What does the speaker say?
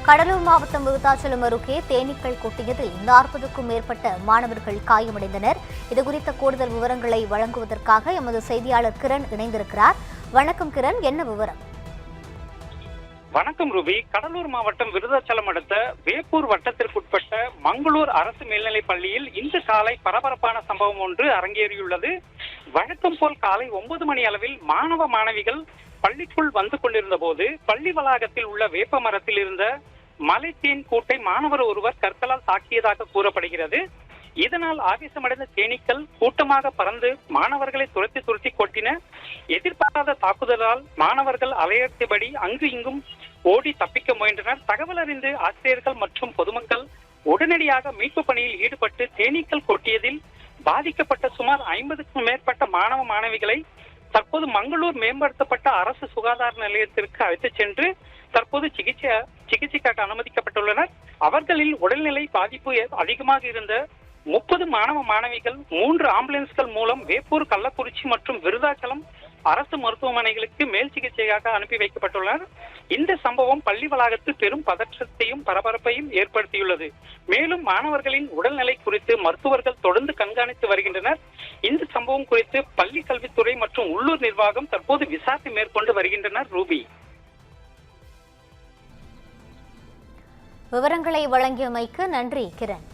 கடலூர் மாவட்டம் விருத்தாச்சலம் அருகே தேனீக்கள் கொட்டியதில் 40க்கும் மேற்பட்ட மாணவர்கள் காயமடைந்தனர். இதுகுறித்த கூடுதல் விவரங்களை வழங்குவதற்காக எமது செய்தியாளர் கிரண் இணைந்திருக்கிறார். வணக்கம் கிரண், என்ன விவரம்? வணக்கம் ரூபி. கடலூர் மாவட்டம் விருத்தாச்சலம் அடுத்த வேப்பூர் வட்டத்திற்குட்பட்ட மங்களூர் அரசு மேல்நிலைப் பள்ளியில் இன்று காலை பரபரப்பான சம்பவம் ஒன்று அரங்கேறியுள்ளது. வழக்கம் போல் காலை 9 மணி அளவில் மாணவ மாணவிகள் பள்ளிக்குள் வந்து கொண்டிருந்த போது பள்ளி வளாகத்தில் உள்ள வேப்ப மரத்தில் இருந்த மலைத்தேன் கூட்டை மாணவர் ஒருவர் கற்களால் தாக்கியதாக கூறப்படுகிறது. இதனால் ஆவேசமடைந்த தேனீக்கள் கூட்டமாக பறந்து மாணவர்களை துரத்தி கொட்டின. எதிர்பாராத தாக்குதலால் மாணவர்கள் அலையடித்தபடி அங்கு இங்கும் ஓடி தப்பிக்க முயன்றனர். தகவல் அறிந்து ஆசிரியர்கள் மற்றும் பொதுமக்கள் உடனடியாக மீட்பு பணியில் ஈடுபட்டு தேனீக்கள் கொட்டியதில் பாதிக்கப்பட்ட சுமார் 50க்கும் மேற்பட்ட மாணவ மாணவிகளை தற்போது மங்களூர் மேம்படுத்தப்பட்ட அரசு சுகாதார நிலையத்திற்கு அழைத்துச் சென்று தற்போது சிகிச்சைக்காக அனுமதிக்கப்பட்டுள்ளனர். அவர்களில் உடல்நிலை பாதிப்பு அதிகமாக இருந்த 30 மாணவ மாணவிகள் 3 ஆம்புலன்ஸ்கள் மூலம் வேப்பூர், கள்ளக்குறிச்சி மற்றும் விருத்தாச்சலம் அரசு மருத்துவமனைகளுக்கு மேல் சிகிச்சைக்காக அனுப்பி வைக்கப்பட்டுள்ளனர். இந்த சம்பவம் பள்ளி வளாகத்தில் பெரும் பதற்றத்தையும் பரபரப்பையும் ஏற்படுத்தியுள்ளது. மேலும் மாணவர்களின் உடல்நிலை குறித்து மருத்துவர்கள் தொடர்ந்து கண்காணித்து வருகின்றனர். இந்த சம்பவம் குறித்து பள்ளி கல்வித்துறை மற்றும் உள்ளூர் நிர்வாகம் தற்போது விசாரணை மேற்கொண்டு வருகின்றனர். ரூபி, விவரங்களை வழங்கியமைக்கு நன்றி கிரண்.